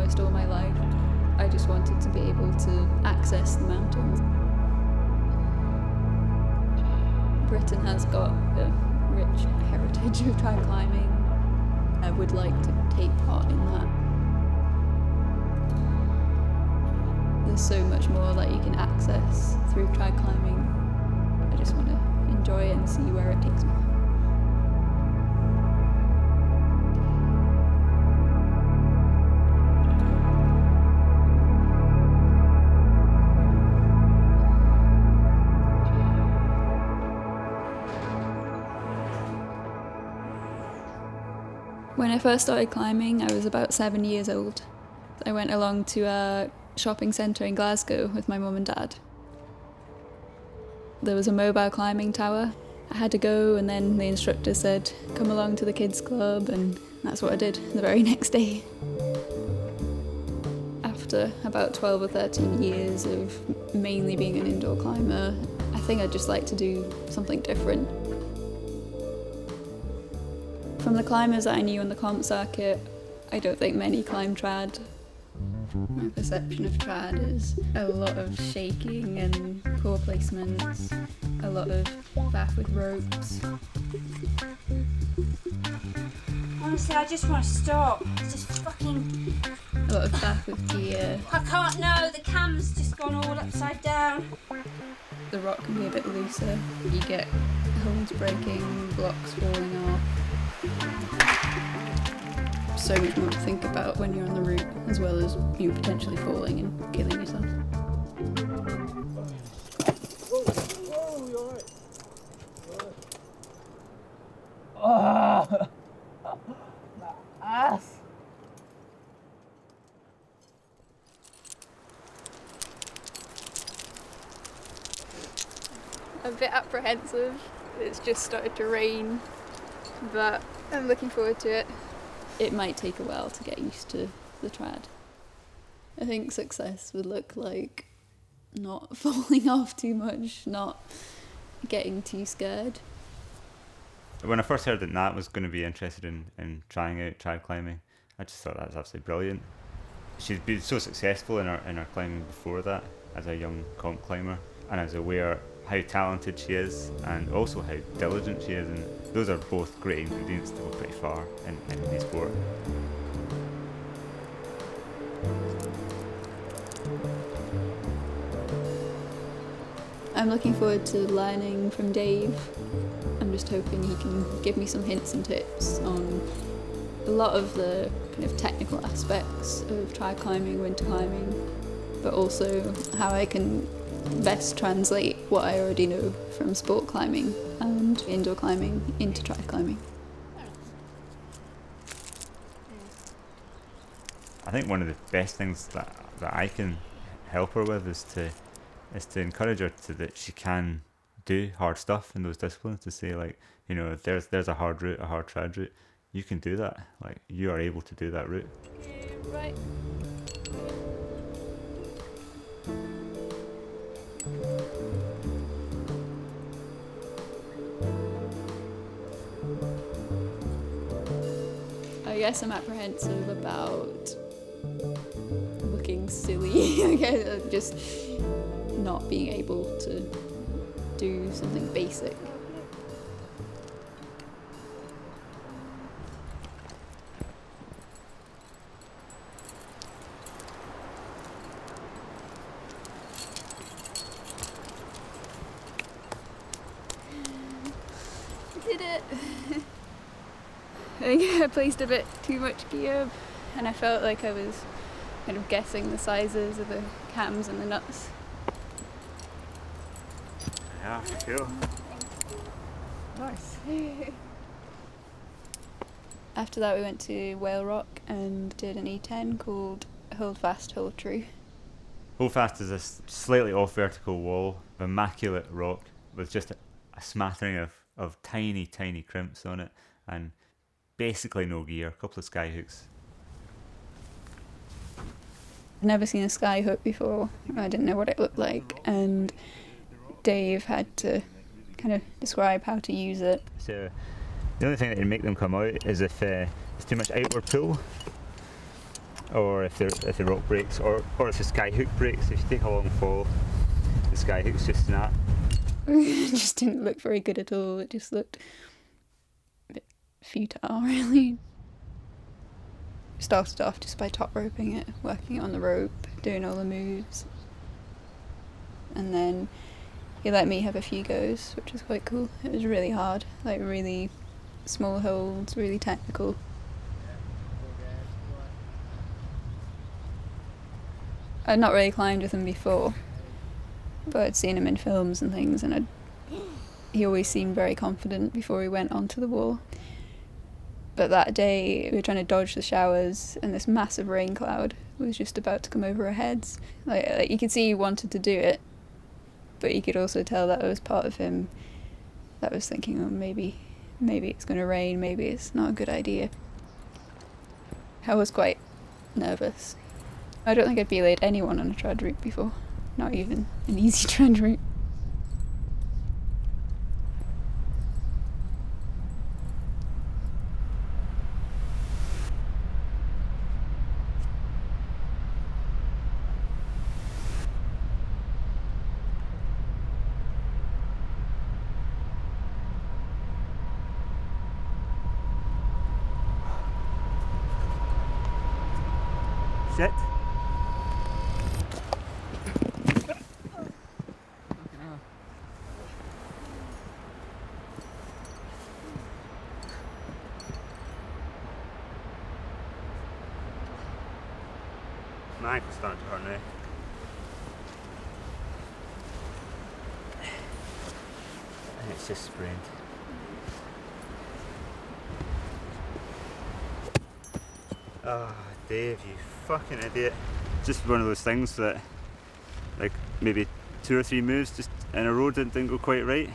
almost all my life. I just wanted to be able to access the mountains. Britain has got a rich heritage of trad climbing. I would like to take part in that. There's so much more that you can access through trad climbing. I just want to enjoy it and see where it takes me. When I first started climbing, I was about 7 years old. I went along to a shopping centre in Glasgow with my mum and dad. There was a mobile climbing tower. I had to go, and then the instructor said, come along to the kids club, and that's what I did the very next day. After about 12 or 13 years of mainly being an indoor climber, I think I'd just like to do something different. From the climbers that I knew on the comp circuit, I don't think many climb trad. My perception of trad is a lot of shaking and poor placements, a lot of back with ropes. Honestly, I just want to stop. It's just fucking... A lot of back with gear. I can't know, the cam's just gone all upside down. The rock can be a bit looser. You get holds breaking, blocks falling off. So much more to think about when you're on the route, as well as you potentially falling and killing yourself. Whoa, you alright? Oh, my ass. A bit apprehensive. It's just started to rain, but I'm looking forward to it. It might take a while to get used to the trad. I think success would look like not falling off too much, not getting too scared. When I first heard that Nat was going to be interested in trying out trad climbing, I just thought that was absolutely brilliant. She'd been so successful in her climbing before that as a young comp climber, and I was aware how talented she is and also how diligent she is, and those are both great ingredients to go pretty far in any sport. I'm looking forward to learning from Dave. I'm just hoping he can give me some hints and tips on a lot of the kind of technical aspects of trad climbing, winter climbing, but also how I can best translate what I already know from sport climbing and indoor climbing into trad climbing. I think one of the best things that I can help her with is to encourage her that she can do hard stuff in those disciplines, to say, like, you know, if there's a hard route, a hard trad route, you can do that. Like, you are able to do that route. Okay, right. I guess I'm apprehensive about looking silly. I guess just not being able to do something basic. I did it. I think I placed a bit too much gear, and I felt like I was kind of guessing the sizes of the cams and the nuts. Yeah, cool. Nice. After that we went to Whale Rock and did an E10 called Hold Fast, Hold True. Hold Fast is a slightly off vertical wall of immaculate rock with just a smattering of tiny crimps on it, and basically no gear, a couple of sky hooks. I'd never seen a sky hook before. I didn't know what it looked like, and Dave had to kind of describe how to use it. So the only thing that can make them come out is if it's too much outward pull. or if the rope breaks, or if the sky hook breaks. If you take a long fall, the sky hooks just snap. It just didn't look very good at all. It just looked a bit futile, really. Started off just by top roping it, working on the rope, doing all the moves. And then he let me have a few goes, which was quite cool. It was really hard, like really small holds, really technical. I'd not really climbed with him before, but I'd seen him in films and things, and he always seemed very confident before he went onto the wall. But that day we were trying to dodge the showers, and this massive rain cloud was just about to come over our heads. Like you could see he wanted to do it, but you could also tell that it was part of him that was thinking, oh, maybe it's going to rain, maybe it's not a good idea. I was quite nervous. I don't think I'd belayed anyone on a trad route before, not even an easy trad route. Sit. My ankle's starting to hurt now. And it's just sprained. Oh, Dave, you fucking idiot. Just one of those things that, like, maybe 2 or 3 moves just in a row didn't go quite right.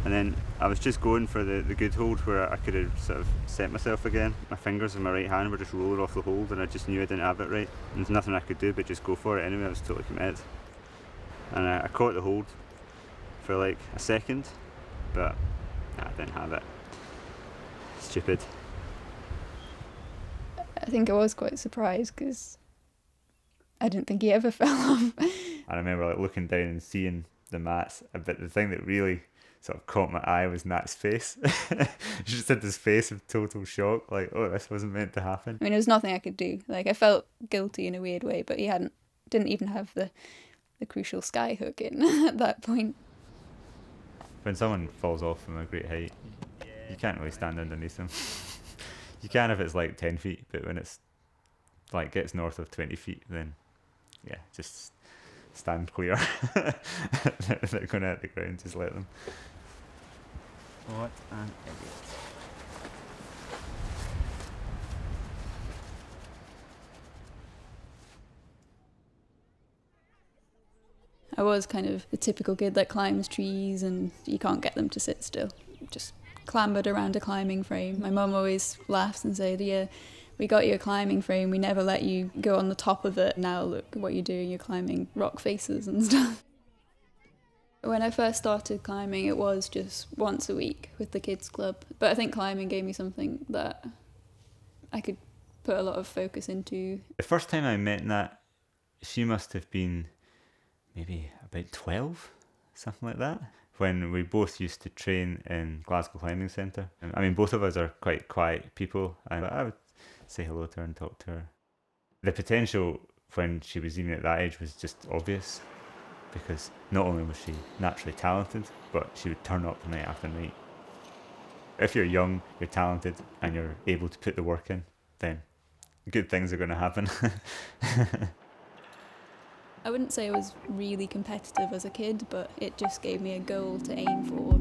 And then I was just going for the good hold where I could have sort of set myself again. My fingers in my right hand were just rolling off the hold, and I just knew I didn't have it right. And there's nothing I could do but just go for it anyway. I was totally committed. And I caught the hold for like a second, but I didn't have it. Stupid. I think I was quite surprised because I didn't think he ever fell off. I remember like looking down and seeing the mats, but the thing that really sort of caught my eye was Nat's face. She just had this face of total shock, like, oh, this wasn't meant to happen. I mean, there was nothing I could do. Like, I felt guilty in a weird way, but he didn't even have the crucial sky hook in at that point. When someone falls off from a great height, you can't really stand underneath them. You can if it's like 10 feet, but when it's like gets north of 20 feet, then yeah, just stand clear. They're going to hit the ground, just let them. What an idiot. I was kind of the typical kid that climbs trees and you can't get them to sit still. Just clambered around a climbing frame. My mum always laughs and said, yeah, we got you a climbing frame, we never let you go on the top of it. Now look what you're doing, you're climbing rock faces and stuff. When I first started climbing, it was just once a week with the kids club. But I think climbing gave me something that I could put a lot of focus into. The first time I met Nat, she must have been maybe about 12, something like that, when we both used to train in Glasgow Climbing Centre. I mean, both of us are quite quiet people, and I would say hello to her and talk to her. The potential when she was even at that age was just obvious, because not only was she naturally talented, but she would turn up night after night. If you're young, you're talented, and you're able to put the work in, then good things are going to happen. I wouldn't say I was really competitive as a kid, but it just gave me a goal to aim for.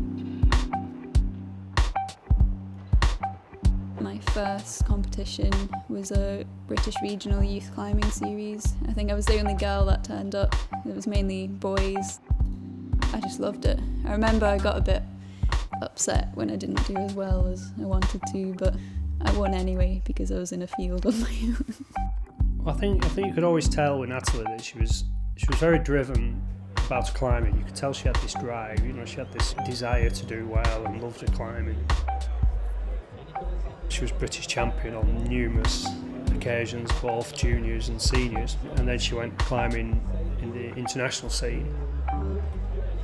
My first competition was a British Regional Youth Climbing Series. I think I was the only girl that turned up. It was mainly boys. I just loved it. I remember I got a bit upset when I didn't do as well as I wanted to, but I won anyway because I was in a field on my own. I think you could always tell with Natalie that she was very driven about climbing. You could tell she had this drive, she had this desire to do well and loved her climbing. She was British champion on numerous occasions, both juniors and seniors, and then she went climbing in the international scene.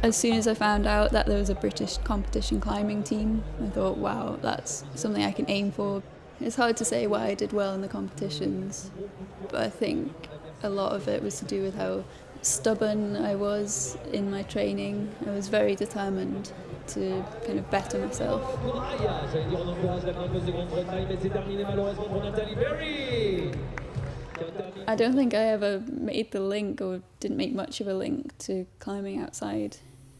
As soon as I found out that there was a British competition climbing team, I thought, wow, that's something I can aim for. It's hard to say why I did well in the competitions, but I think a lot of it was to do with how stubborn I was in my training. I was very determined to kind of better myself. I don't think I ever made the link, or didn't make much of a link, to climbing outside.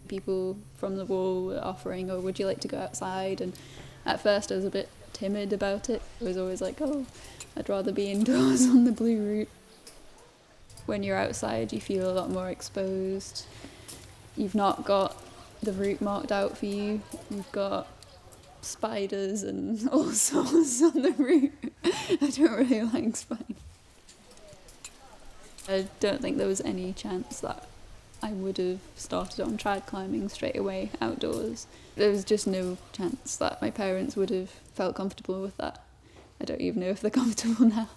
People from the wall were offering, oh, would you like to go outside? And at first I was a bit timid about it. I was always like, oh, I'd rather be indoors on the blue route. When you're outside, you feel a lot more exposed. You've not got the route marked out for you. You've got spiders and all sorts on the route. I don't really like spiders. I don't think there was any chance that I would have started on trad climbing straight away outdoors. There was just no chance that my parents would have felt comfortable with that. I don't even know if they're comfortable now.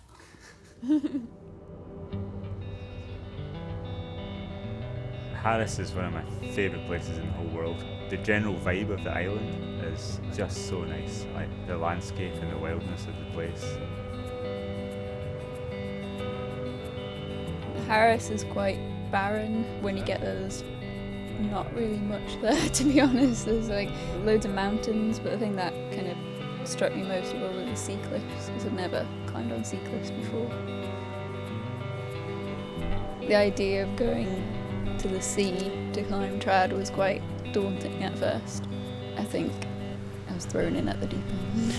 Harris is one of my favourite places in the whole world. The general vibe of the island is just so nice, like the landscape and the wildness of the place. Harris is quite barren. When you get there, there's not really much there, to be honest. There's like loads of mountains, but the thing that kind of struck me most of all were the sea cliffs, because I've never climbed on sea cliffs before. The idea of going to the sea to climb trad was quite daunting at first. I think I was thrown in at the deep end.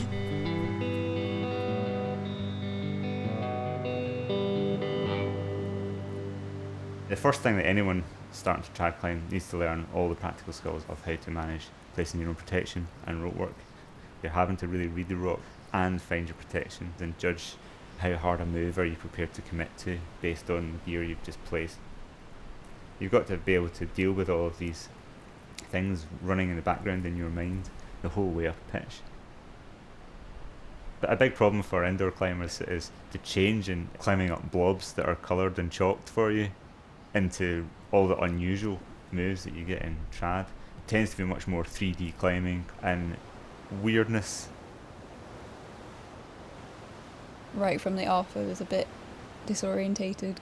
The first thing that anyone starting to trad climb needs to learn all the practical skills of how to manage placing your own protection and rope work. You're having to really read the rope and find your protection and judge how hard a move are you prepared to commit to based on the gear you've just placed. You've got to be able to deal with all of these things running in the background in your mind the whole way up a pitch. But a big problem for indoor climbers is the change in climbing up blobs that are coloured and chalked for you into all the unusual moves that you get in trad. It tends to be much more 3D climbing and weirdness. Right from the off, I was a bit disorientated.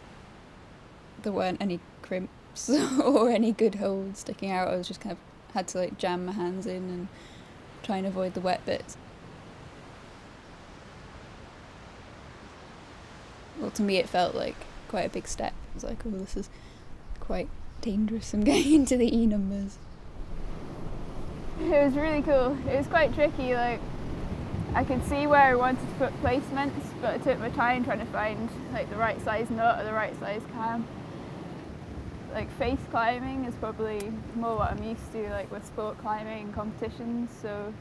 There weren't any crimps or any good holds sticking out. I was just kind of had to like jam my hands in and try and avoid the wet bits. Well, to me it felt like quite a big step. I was like, oh, this is quite dangerous. I'm getting into the E numbers. It was really cool. It was quite tricky. Like, I could see where I wanted to put placements, but I took my time trying to find like the right size nut or the right size cam. Like face climbing is probably more what I'm used to, like with sport climbing competitions. So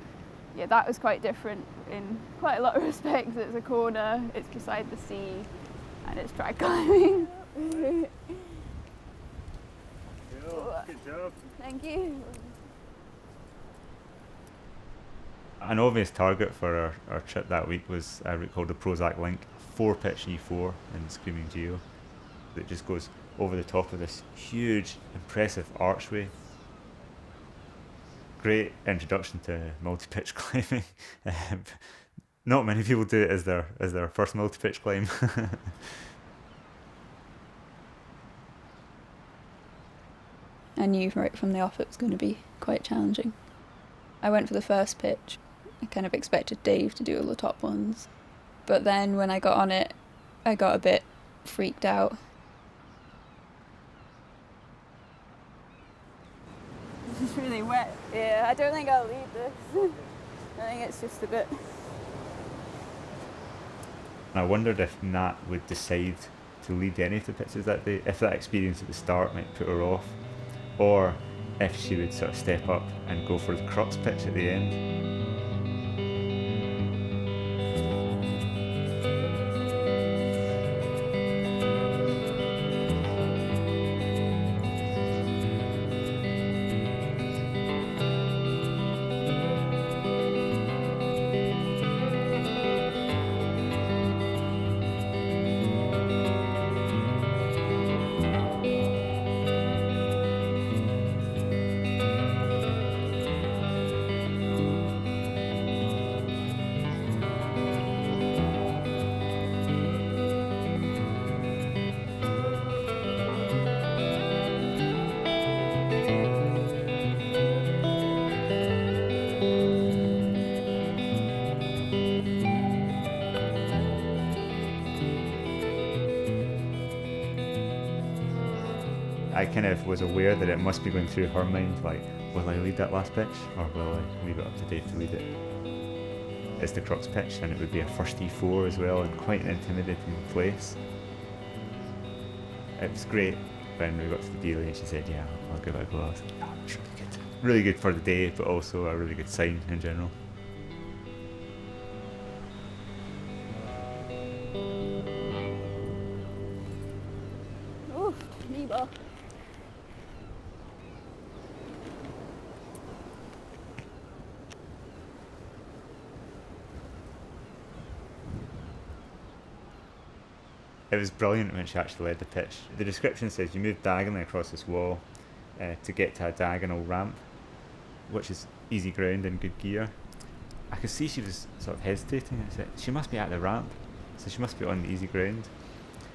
yeah, that was quite different in quite a lot of respects. It's a corner, it's beside the sea, and it's trad climbing. Good job. Thank you. An obvious target for our trip that week was a route called the Prozac Link, 4-pitch E4 in Screaming Geo. It just goes over the top of this huge, impressive archway. Great introduction to multi-pitch climbing. Not many people do it as their first multi-pitch climb. I knew right from the off it was going to be quite challenging. I went for the first pitch. I kind of expected Dave to do all the top ones. But then when I got on it, I got a bit freaked out. This is really wet. Yeah, I don't think I'll lead this. I think it's just a bit... I wondered if Nat would decide to lead any of the pitches that day, if that experience at the start might put her off, or if she would sort of step up and go for the crux pitch at the end. I kind of was aware that it must be going through her mind, like, will I lead that last pitch, or will I leave it up to Dave to lead it? It's the crux pitch, and it would be a first E4 as well, and quite an intimidating place. It was great when we got to the dealing and she said, yeah, I'll give it a go. I was like, oh, it's really good. Really good for the day, but also a really good sign in general. Ooh, knee ball. It was brilliant when she actually led the pitch. The description says you move diagonally across this wall to get to a diagonal ramp, which is easy ground and good gear. I could see she was sort of hesitating. I said, she must be at the ramp, so she must be on the easy ground.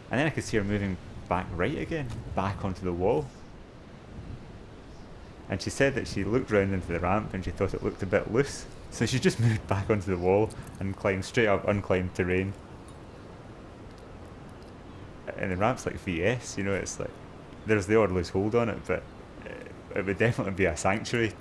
And then I could see her moving back right again, back onto the wall. And she said that she looked round into the ramp and she thought it looked a bit loose. So she just moved back onto the wall and climbed straight up unclimbed terrain. And the ramp's like VS, you know, it's like, there's the odd loose hold on it, but it would definitely be a sanctuary.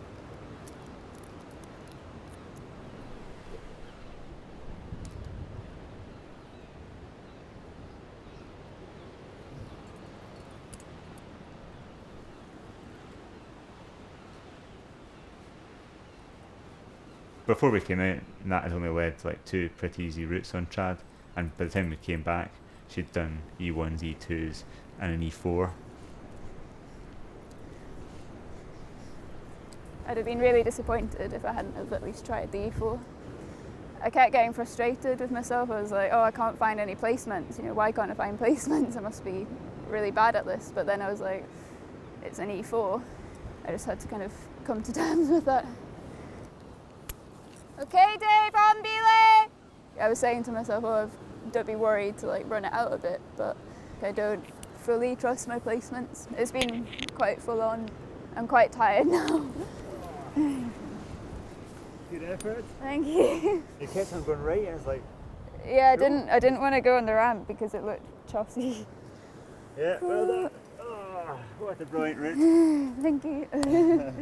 Before we came out, Nat had only led like 2 pretty easy routes on trad, and by the time we came back, she'd done E1s, E2s, and an E4. I'd have been really disappointed if I hadn't have at least tried the E4. I kept getting frustrated with myself. I was like, oh, I can't find any placements. You know, why can't I find placements? I must be really bad at this. But then I was like, it's an E4. I just had to kind of come to terms with that. Okay, Dave, on belay! I was saying to myself, oh, don't be worried to like run it out a bit, but I don't fully trust my placements. It's been quite full on. I'm quite tired now. Good effort. Thank you. You kept on going right, and it's like, Yeah, I didn't want to go on the ramp because it looked chossy. yeah, well done. Oh, what a brilliant route. Thank you.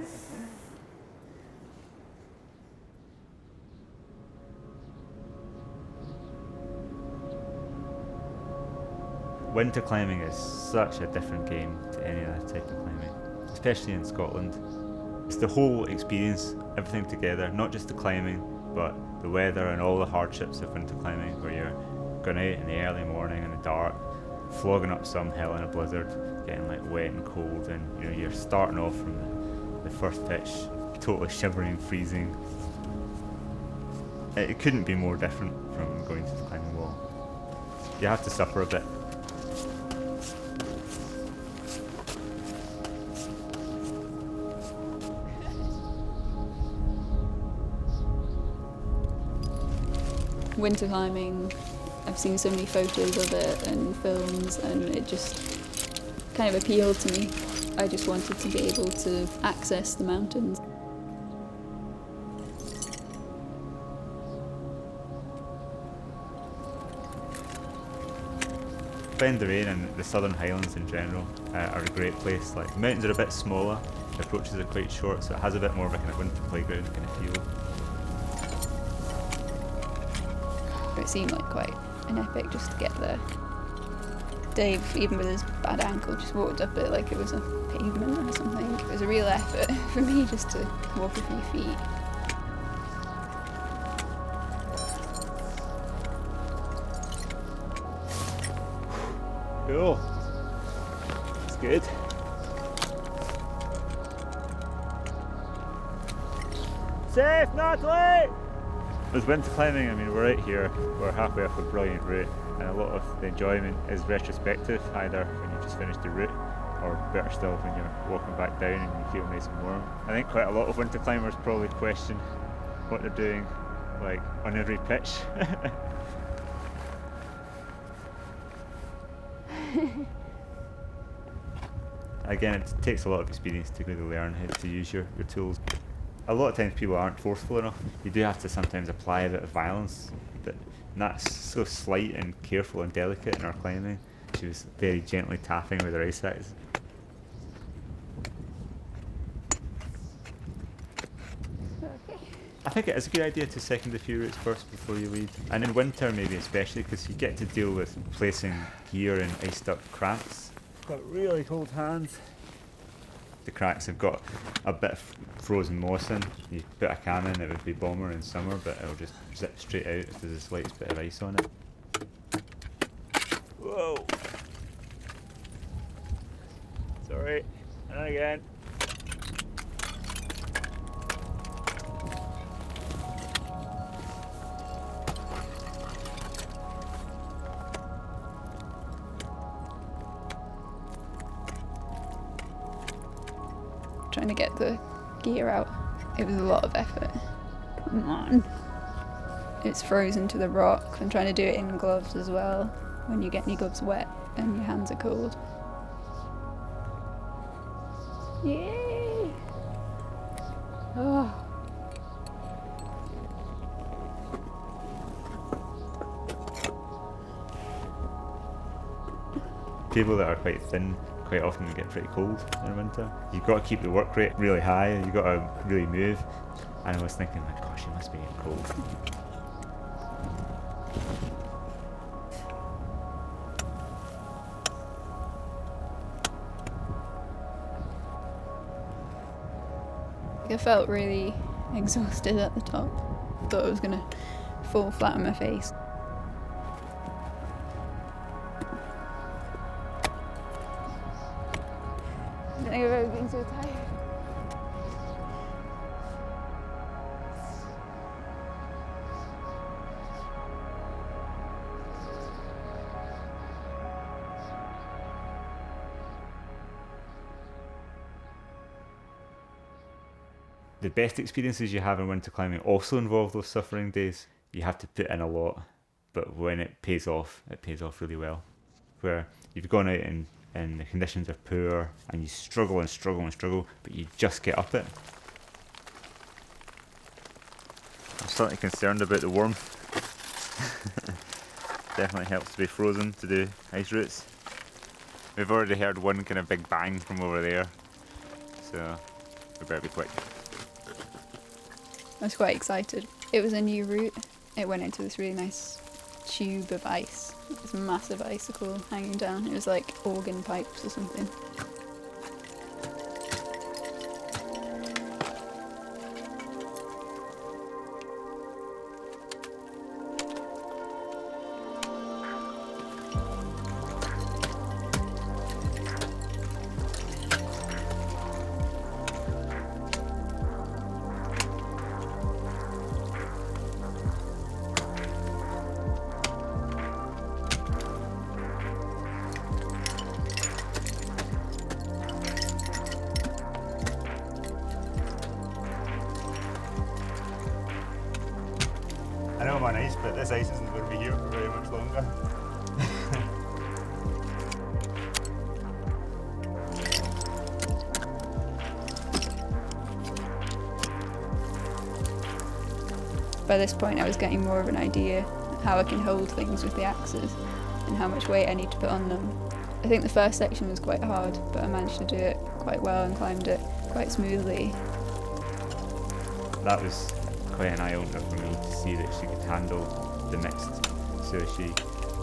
Winter climbing is such a different game to any other type of climbing, especially in Scotland. It's the whole experience, everything together, not just the climbing, but the weather and all the hardships of winter climbing, where you're going out in the early morning in the dark, flogging up some hill in a blizzard, getting like wet and cold, and you know you're starting off from the first pitch, totally shivering, freezing. It couldn't be more different from going to the climbing wall. You have to suffer a bit. Winter climbing, I've seen so many photos of it and films, and it just kind of appealed to me. I just wanted to be able to access the mountains. Ben Durain and the Southern Highlands in general are a great place. Like, the mountains are a bit smaller, the approaches are quite short, so it has a bit more of a kind of winter playground kind of feel. It seemed like quite an epic just to get there. Dave, even with his bad ankle, just walked up it like it was a pavement or something. It was a real effort for me just to walk a few feet. Cool. That's good. Safe, Natalie! With winter climbing, I mean, we're out here, we're halfway up a brilliant route, and a lot of the enjoyment is retrospective, either when you just finished the route, or better still when you're walking back down and you feel nice and warm. I think quite a lot of winter climbers probably question what they're doing, like, on every pitch. Again, it takes a lot of experience to really learn how to use your tools. A lot of times people aren't forceful enough. You do have to sometimes apply a bit of violence, but Nat's so slight and careful and delicate in her climbing. She was very gently tapping with her ice axe. think it is a good idea to second a few routes first before you lead. And in winter maybe especially, because you get to deal with placing gear in iced up cracks. Got really cold hands. The cracks have got a bit of frozen moss in. You put a can in, it would be bomber in summer, but it'll just zip straight out if there's the slightest bit of ice on it. Whoa. Sorry. And again. Trying to get the gear out. It was a lot of effort. Come on. It's frozen to the rock. I'm trying to do it in gloves as well, when you get your gloves wet and your hands are cold. Yay! Oh. People that are quite thin quite often get pretty cold in winter. You've got to keep the work rate really high, you've got to really move. And I was thinking, like, gosh, you must be getting cold. I felt really exhausted at the top. Thought I was gonna fall flat on my face. I don't think I've ever been so tired. The best experiences you have in winter climbing also involve those suffering days. You have to put in a lot, but when it pays off really well. Where you've gone out and the conditions are poor and you struggle and struggle and struggle, but you just get up it. I'm slightly concerned about the warmth. Definitely helps to be frozen to do ice routes. We've already heard one kind of big bang from over there, so we better be quick. I was quite excited. It was a new route. It went into this really nice tube of ice. This massive icicle hanging down. It was like organ pipes or something. I know I'm on ice, but this ice isn't going to be here for very much longer. By this point I was getting more of an idea how I can hold things with the axes and how much weight I need to put on them. I think the first section was quite hard, but I managed to do it quite well and climbed it quite smoothly. That was quite an eye-opener for me to see that she could handle the mixed. So she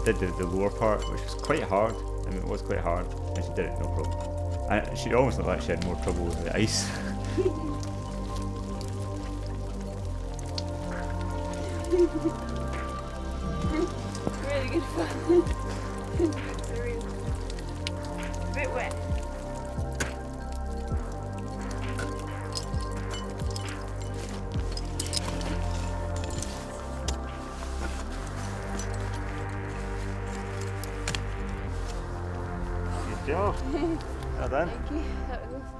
did the lower part, which was quite hard. I mean, it was quite hard, and she did it no problem. And she almost looked like she had more trouble with the ice. Really good fun. It's a bit wet. Good job. Well done. Thank you. That was awesome.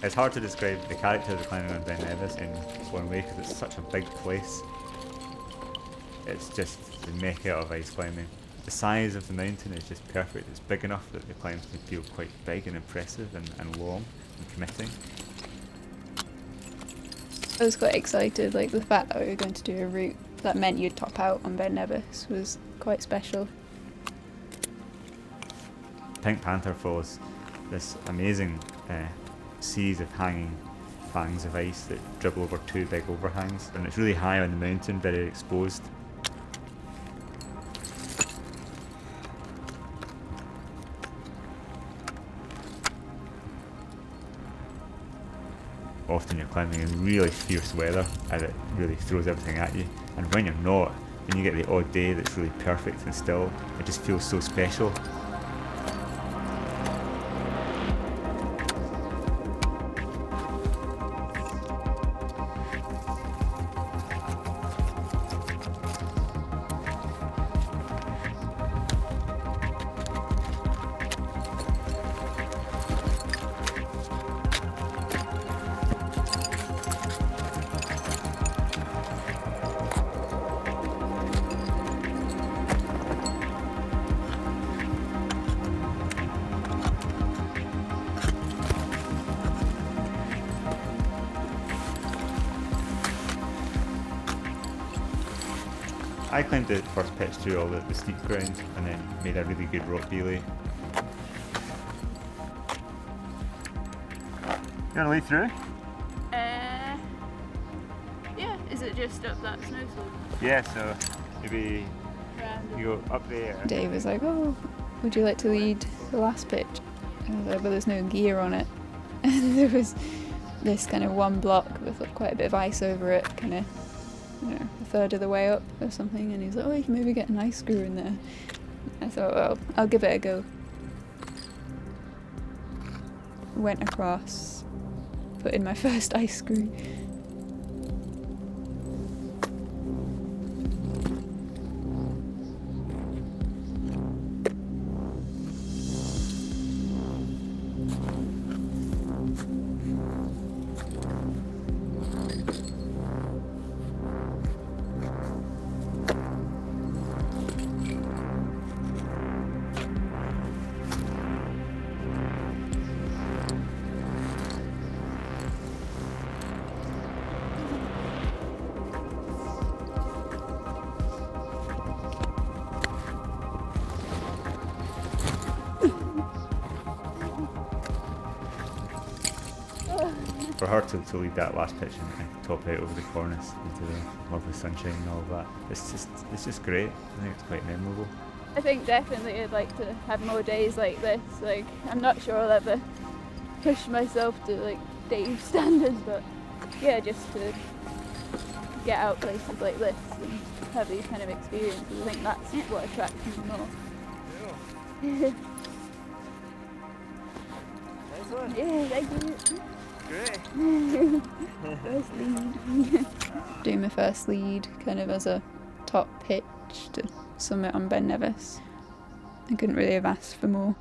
It's hard to describe the character of the climbing on Ben Nevis in one way because it's such a big place. It's just the mecca of ice climbing. The size of the mountain is just perfect. It's big enough that the climbs can feel quite big and impressive and long and committing. I was quite excited, like the fact that we were going to do a route that meant you'd top out on Ben Nevis was quite special. Pink Panther follows this amazing series of hanging fangs of ice that dribble over 2 big overhangs, and it's really high on the mountain, very exposed. Often you're climbing in really fierce weather and it really throws everything at you, and when you're not, when you get the odd day that's really perfect and still, it just feels so special. I climbed the first pitch through all the steep ground and then made a really good rock belay. You want to lead through? Yeah, is it just up that snow slope? Yeah, so maybe you go up there. Dave was like, oh, would you like to lead the last pitch? And I was like, but there's no gear on it. And there was this kind of one block with quite a bit of ice over it, kind of, you know, a third of the way up or something. And he's like, oh, you can maybe get an ice screw in there. I thought, well, I'll give it a go. Went across, put in my first ice screw. For her to lead that last pitch and top out over the cornice into the lovely sunshine and all of that, it's just great. I think it's quite memorable. I think definitely I'd like to have more days like this. Like, I'm not sure I'll ever push myself to like Dave's standards, but yeah, just to get out places like this and have these kind of experiences. I think that's what attracts me more. Nice one. Yeah, thank you. Great. First lead. Doing my first lead kind of as a top pitch to summit on Ben Nevis. I couldn't really have asked for more.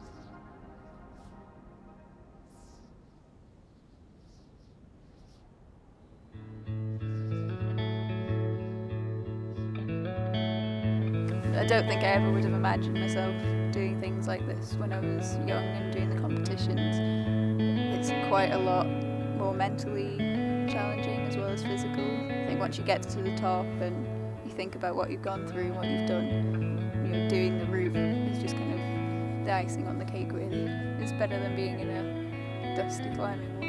I don't think I ever would have imagined myself doing things like this when I was young and doing the competitions. It's quite a lot more mentally challenging as well as physical. I think once you get to the top and you think about what you've gone through and what you've done, you know, doing the route is just kind of the icing on the cake really. It's better than being in a dusty climbing wall.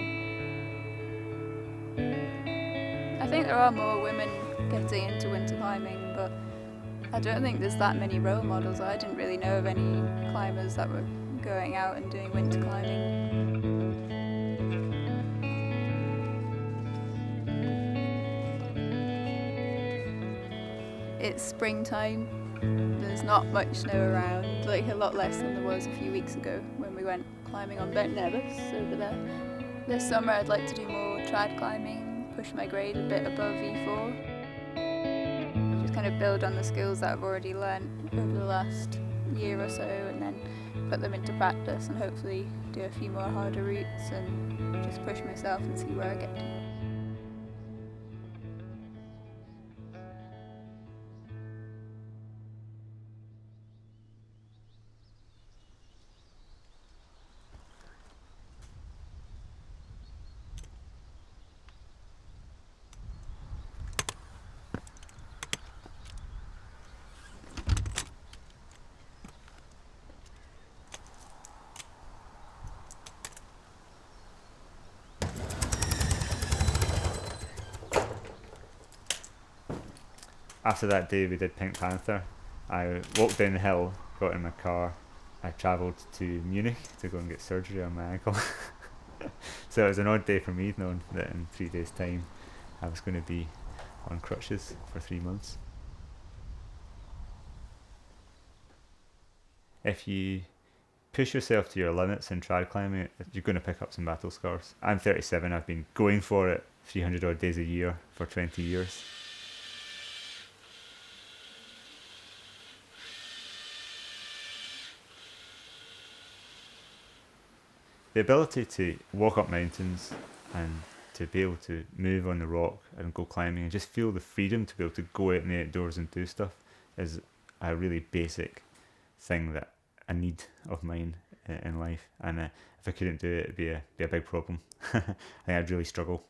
I think there are more women getting into winter climbing, but I don't think there's that many role models. I didn't really know of any climbers that were going out and doing winter climbing. It's springtime, there's not much snow around, like a lot less than there was a few weeks ago when we went climbing on Mount Nevis over there. This summer I'd like to do more trad climbing, push my grade a bit above E4. Just kind of build on the skills that I've already learnt over the last year or so and then put them into practice and hopefully do a few more harder routes and just push myself and see where I get to. After that day we did Pink Panther, I walked down the hill, got in my car, I travelled to Munich to go and get surgery on my ankle. So it was an odd day for me, knowing that in 3 days' time I was going to be on crutches for 3 months. If you push yourself to your limits in trad climbing, you're going to pick up some battle scars. I'm 37, I've been going for it 300 odd days a year for 20 years. The ability to walk up mountains and to be able to move on the rock and go climbing and just feel the freedom to be able to go out in the outdoors and do stuff is a really basic thing that I need of mine in life. And if I couldn't do it, it'd be a big problem. I think I'd really struggle.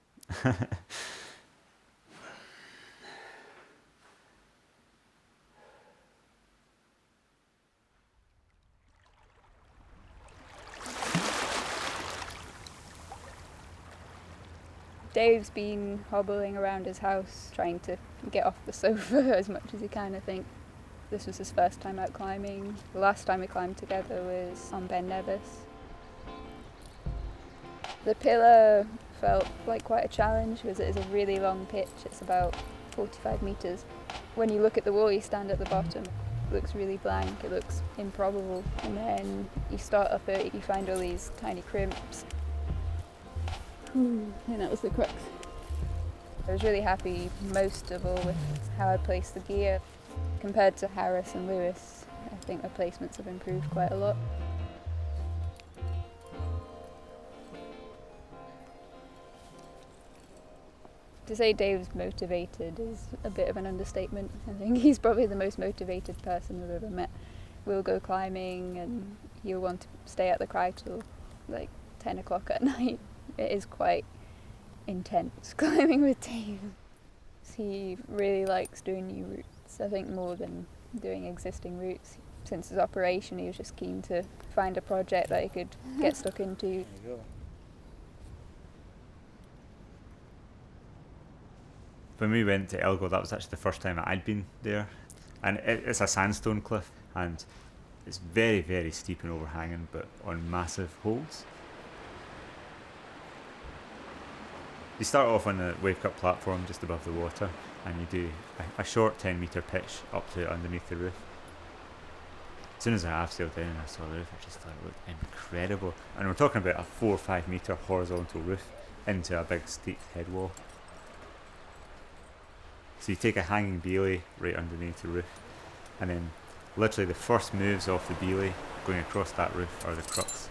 Dave's been hobbling around his house trying to get off the sofa as much as he can, I think. This was his first time out climbing. The last time we climbed together was on Ben Nevis. The pillar felt like quite a challenge because it is a really long pitch. It's about 45 metres. When you look at the wall you stand at the bottom, it looks really blank, it looks improbable. And then you start up it, you find all these tiny crimps. And that was the crux. I was really happy most of all with how I placed the gear. Compared to Harris and Lewis, I think my placements have improved quite a lot. To say Dave's motivated is a bit of an understatement. I think he's probably the most motivated person I've ever met. We'll go climbing and he'll want to stay at the cry till like 10 o'clock at night. It is quite intense climbing with Dave. He really likes doing new routes, I think more than doing existing routes. Since his operation, he was just keen to find a project that he could get stuck into. There you go. When we went to Elgo, that was actually the first time I'd been there. And it's a sandstone cliff, and it's very, very steep and overhanging, but on massive holds. You start off on the wake-up platform just above the water, and you do a short 10-metre pitch up to underneath the roof. As soon as I half-sailed in and I saw the roof, I just thought it looked incredible. And we're talking about a 4 or 5 metre horizontal roof into a big steep head wall. So you take a hanging beeley right underneath the roof, and then literally the first moves off the beeley going across that roof are the crux.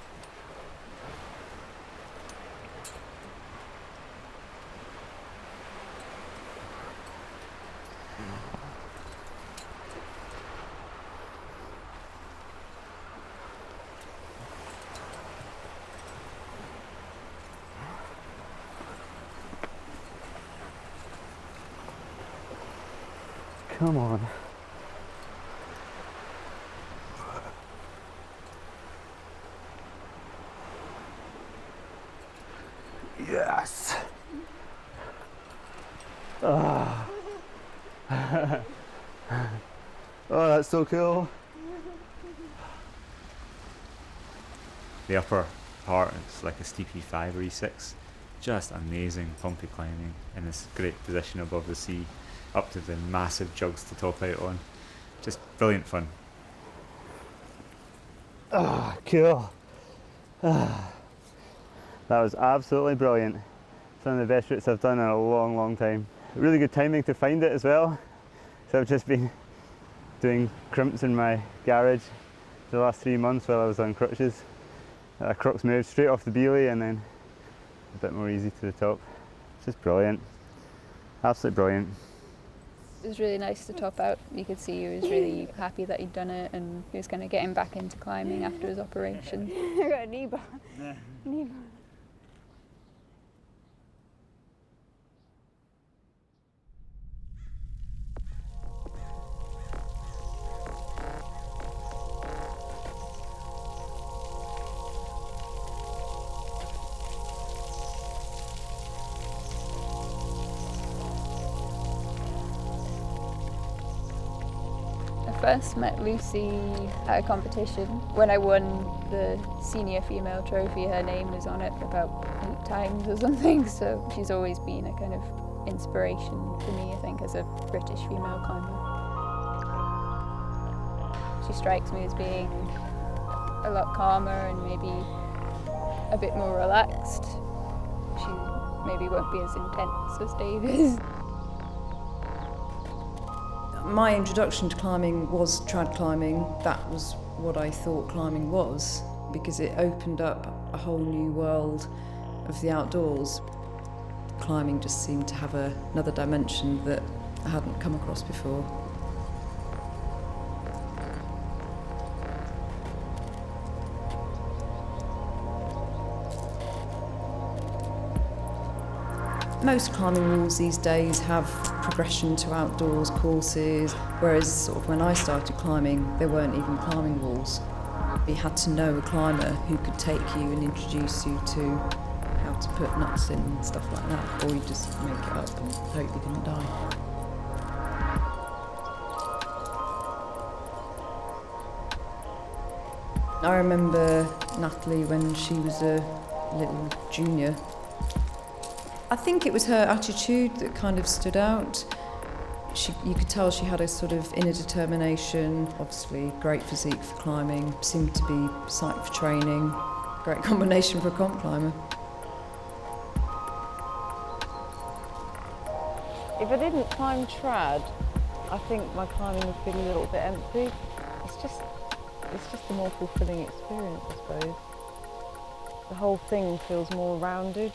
Come on. Yes. Oh. Oh, that's so cool. The upper part is like a steep E5 or E6. Just amazing, pumpy climbing in this great position above the sea, up to the massive jugs to top out on. Just brilliant fun. Oh, cool. Ah. That was absolutely brilliant. Some of the best routes I've done in a long, long time. Really good timing to find it as well. So I've just been doing crimps in my garage for the last 3 months while I was on crutches. Crux moved straight off the beeley and then a bit more easy to the top. It's just brilliant. Absolutely brilliant. It was really nice to top out. You could see he was really happy that he'd done it, and he was going to get him back into climbing after his operation. I got a knee bar. Knee bar. first met Lucy at a competition. When I won the senior female trophy, her name was on it about 8 times or something, so she's always been a kind of inspiration for me, I think, as a British female climber. She strikes me as being a lot calmer and maybe a bit more relaxed. She maybe won't be as intense as Dave is. My introduction to climbing was trad climbing. That was what I thought climbing was, because it opened up a whole new world of the outdoors. Climbing just seemed to have another dimension that I hadn't come across before. Most climbing walls these days have progression to outdoors courses, whereas sort of when I started climbing, there weren't even climbing walls. You had to know a climber who could take you and introduce you to how to put nuts in and stuff like that, or you just make it up and hope you didn't die. I remember Natalie when she was a little junior. I think it was her attitude that kind of stood out. You could tell she had a sort of inner determination, obviously great physique for climbing, seemed to be psyched for training, great combination for a comp climber. If I didn't climb trad, I think my climbing would feel a little bit empty. It's just a more fulfilling experience, I suppose. The whole thing feels more rounded.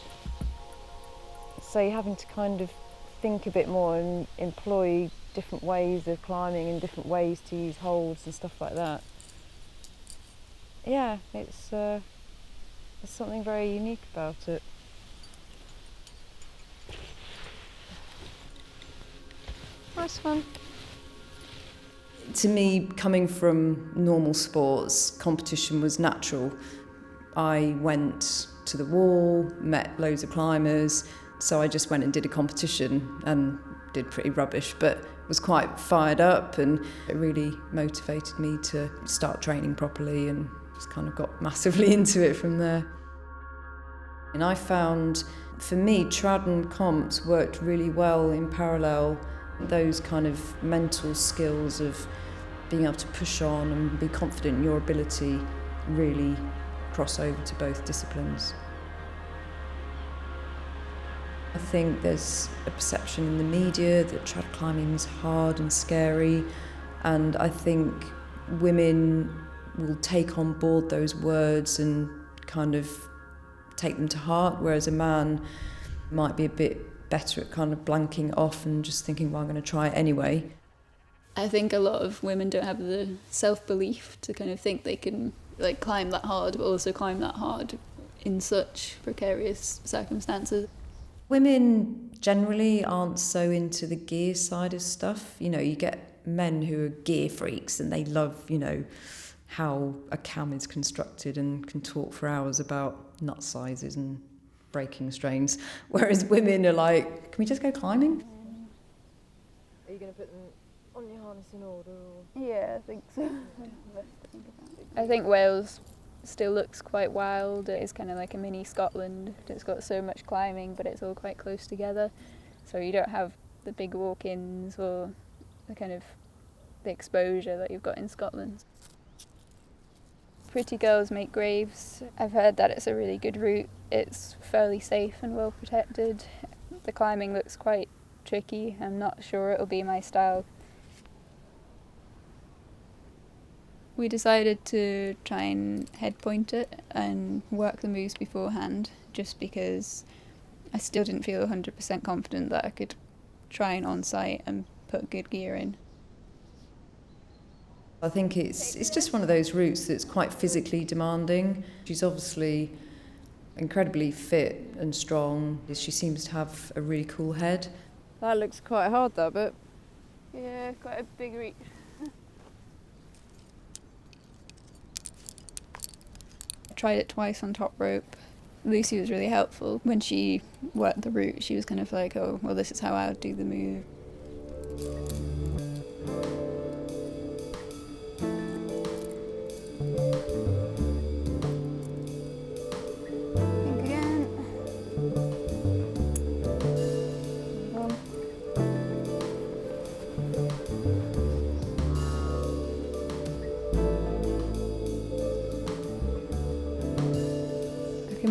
So you're having to kind of think a bit more and employ different ways of climbing and different ways to use holds and stuff like that. Yeah, it's there's something very unique about it. Nice one. To me, coming from normal sports, competition was natural. I went to the wall, met loads of climbers, so I just went and did a competition and did pretty rubbish, but was quite fired up, and it really motivated me to start training properly and just kind of got massively into it from there. And I found, for me, trad and comps worked really well in parallel. Those kind of mental skills of being able to push on and be confident in your ability really cross over to both disciplines. I think there's a perception in the media that trad climbing is hard and scary, and I think women will take on board those words and kind of take them to heart, whereas a man might be a bit better at kind of blanking off and just thinking, well, I'm going to try it anyway. I think a lot of women don't have the self-belief to kind of think they can like climb that hard, but also climb that hard in such precarious circumstances. Women generally aren't so into the gear side of stuff. You know, you get men who are gear freaks and they love, you know, how a cam is constructed and can talk for hours about nut sizes and braking strains. Whereas women are like, can we just go climbing? Are you going to put them on your harness in order? Or? Yeah, I think so. I think Wales still looks quite wild. It's kind of like a mini Scotland. It's got so much climbing, but it's all quite close together. So you don't have the big walk-ins or the kind of the exposure that you've got in Scotland. Pretty girls make graves. I've heard that it's a really good route. It's fairly safe and well protected. The climbing looks quite tricky. I'm not sure it'll be my style. We decided to try and head point it and work the moves beforehand, just because I still didn't feel 100% confident that I could try and on-site and put good gear in. I think it's just one of those routes that's quite physically demanding. She's obviously incredibly fit and strong. She seems to have a really cool head. That looks quite hard, that bit. Yeah, quite a big reach. I tried it twice on top rope. Lucy was really helpful. When she worked the route, she was kind of like, oh, well, this is how I would do the move.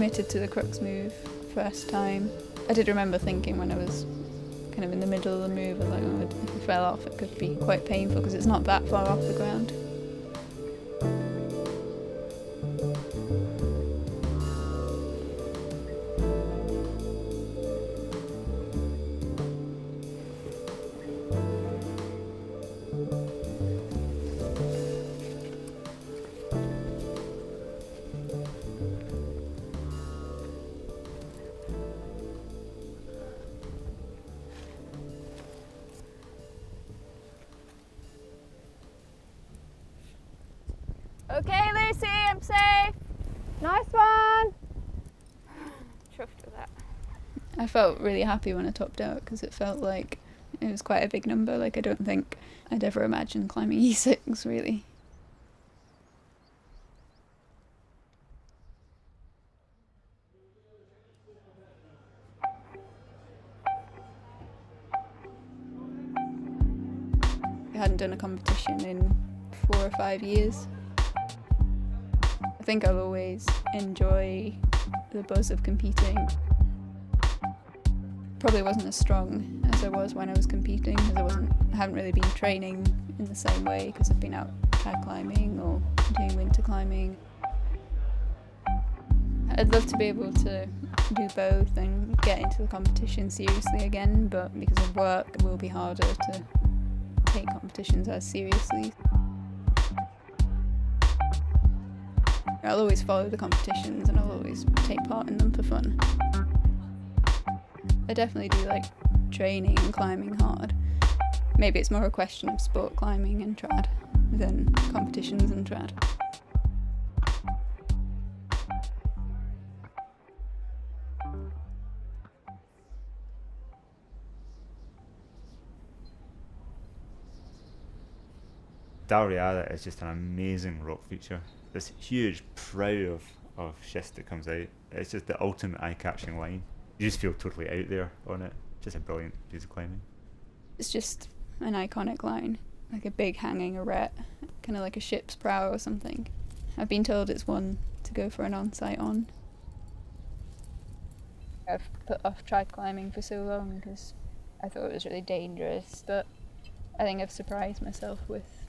committed to the crux move first time. I did remember thinking when I was kind of in the middle of the move, I was like, oh, if I fell off it could be quite painful because it's not that far off the ground. Okay, Lucy, I'm safe. Nice one. Chuffed with that. I felt really happy when I topped out because it felt like it was quite a big number. Like, I don't think I'd ever imagined climbing E6 really. I hadn't done a competition in 4 or 5 years. I think I'll always enjoy the buzz of competing. Probably wasn't as strong as I was when I was competing because I haven't really been training in the same way because I've been out trad climbing or doing winter climbing. I'd love to be able to do both and get into the competition seriously again, but because of work it will be harder to take competitions as seriously. I'll always follow the competitions and I'll always take part in them for fun. I definitely do like training and climbing hard. Maybe it's more a question of sport climbing and trad than competitions and trad. Dalriada is just an amazing rock feature. This huge prow of schist that comes out. It's just the ultimate eye-catching line. You just feel totally out there on it. Just a brilliant piece of climbing. It's just an iconic line, like a big hanging arete, kind of like a ship's prow or something. I've been told it's one to go for an on-site on. I've put off trad climbing for so long because I thought it was really dangerous, but I think I've surprised myself with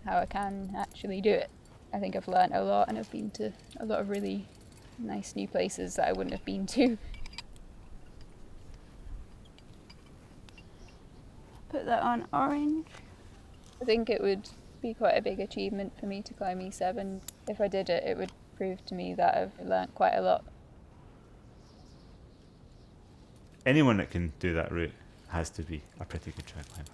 how I can actually do it. I think I've learnt a lot and I've been to a lot of really nice new places that I wouldn't have been to. Put that on orange. I think it would be quite a big achievement for me to climb E7. If I did it, it would prove to me that I've learnt quite a lot. Anyone that can do that route has to be a pretty good trad climber.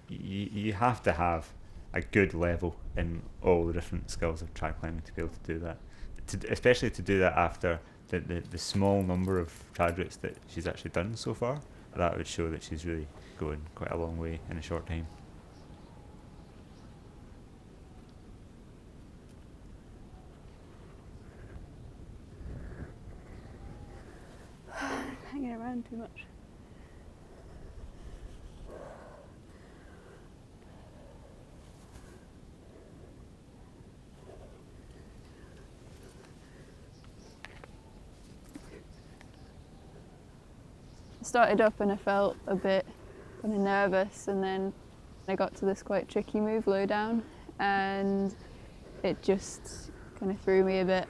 You have to have a good level in all the different skills of trad climbing to be able to do that. Especially to do that after the small number of trad routes that she's actually done so far. That would show that she's really going quite a long way in a short time. Hanging around too much. I started up and I felt a bit kind of nervous, and then I got to this quite tricky move low down and it just kind of threw me a bit.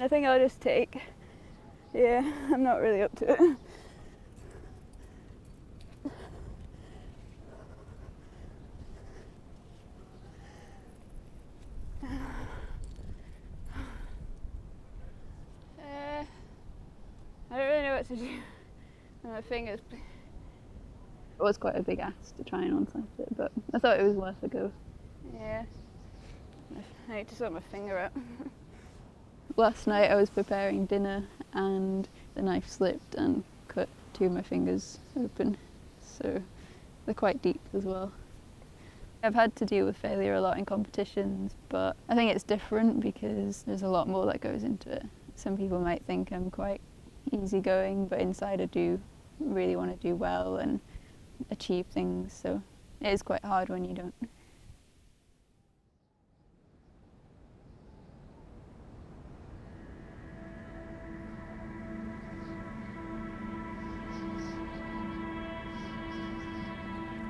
I think I'll just take, yeah, I'm not really up to it. I don't really know what to do. My fingers. It was quite a big ask to try and on-site it, but I thought it was worth a go. Yeah. I need to sort my finger out. Last night I was preparing dinner and the knife slipped and cut 2 of my fingers open, so they're quite deep as well. I've had to deal with failure a lot in competitions, but I think it's different because there's a lot more that goes into it. Some people might think I'm quite easygoing, but inside I do really want to do well and achieve things, so it is quite hard when you don't.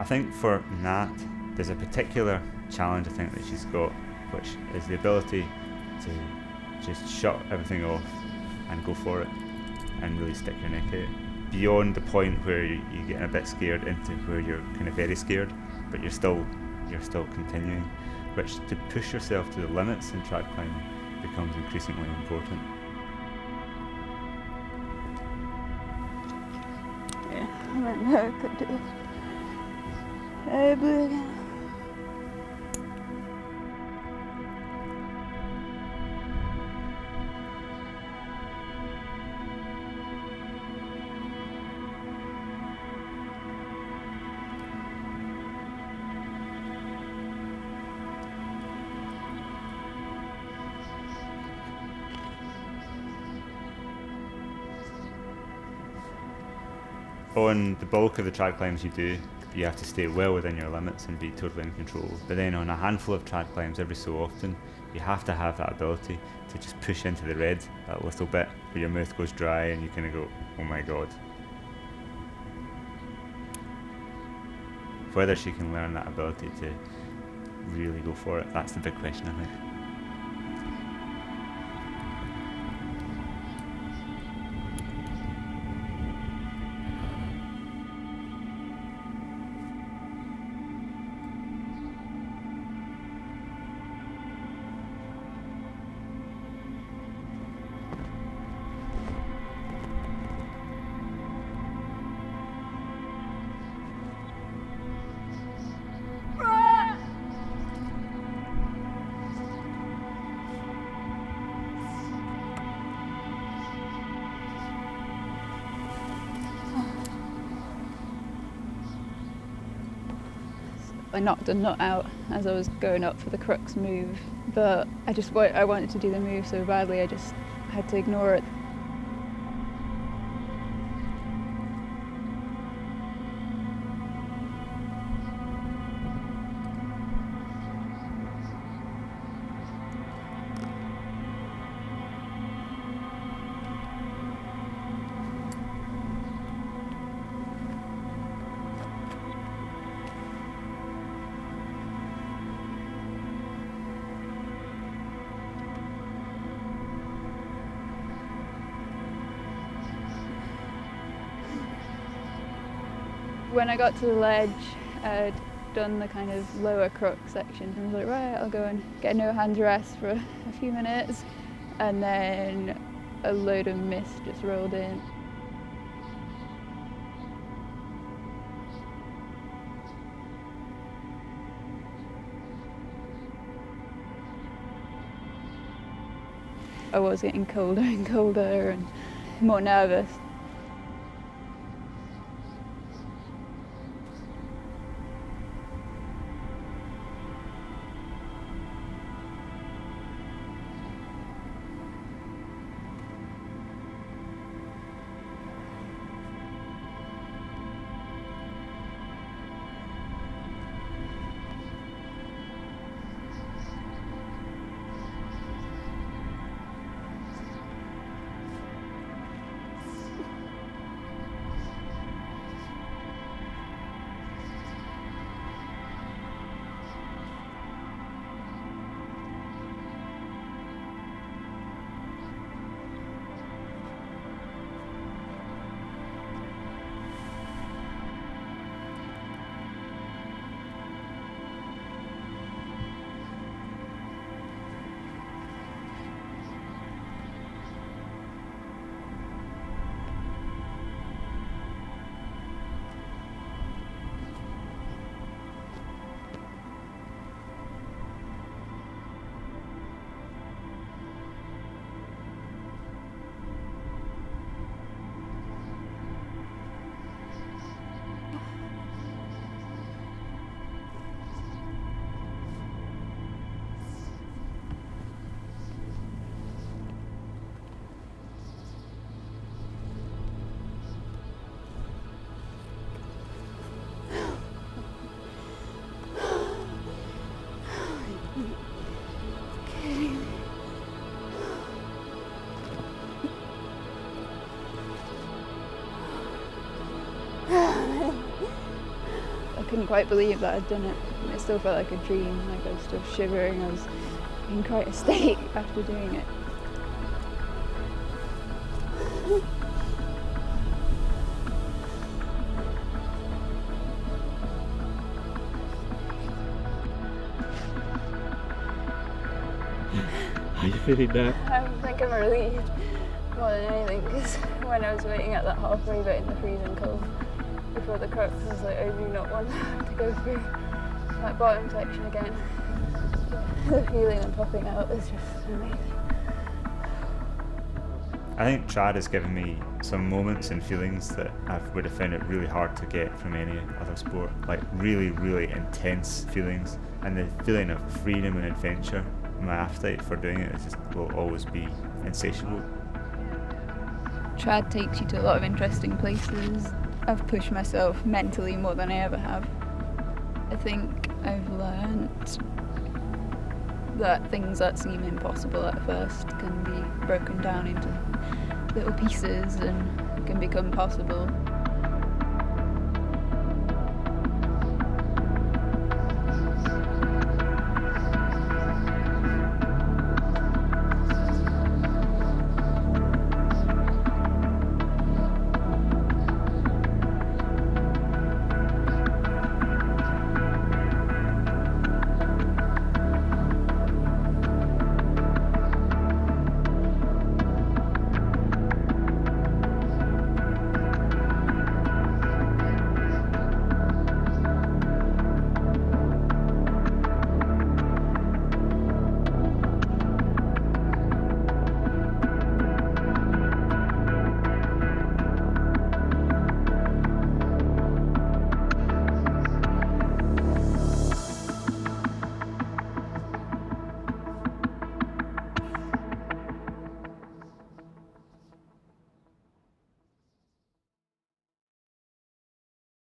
I think for Nat, there's a particular challenge I think that she's got, which is the ability to just shut everything off and go for it and really stick your neck out. Beyond the point where you're getting a bit scared into where you're kind of very scared, but you're still continuing, which to push yourself to the limits in track climbing becomes increasingly important. Yeah, I don't know I could do it. But on the bulk of the trad climbs you do, you have to stay well within your limits and be totally in control. But then on a handful of trad climbs every so often, you have to have that ability to just push into the red that little bit where your mouth goes dry and you kind of go, oh my god. Whether she can learn that ability to really go for it, that's the big question, I think. I knocked a nut out as I was going up for the crux move, but I wanted to do the move so badly I just had to ignore it. When I got to the ledge, I'd done the kind of lower crux section. I was like, right, I'll go and get a no hands rest for a few minutes. And then a load of mist just rolled in. I was getting colder and colder and more nervous. couldn't quite believe that I'd done it. It still felt like a dream, like I was still shivering. I was in quite a state after doing it. How you feeling now? I think I'm relieved more than anything, because when I was waiting at that halfway bit in the freezing cold before the crux, I was like, I do not want to go through that bottom section again. The feeling of popping out is just amazing. I think trad has given me some moments and feelings that I would have found it really hard to get from any other sport. Like really, really intense feelings, and the feeling of freedom and adventure. My appetite for doing it is just, will always be insatiable. Trad takes you to a lot of interesting places. I've pushed myself mentally more than I ever have. I think I've learnt that things that seem impossible at first can be broken down into little pieces and can become possible.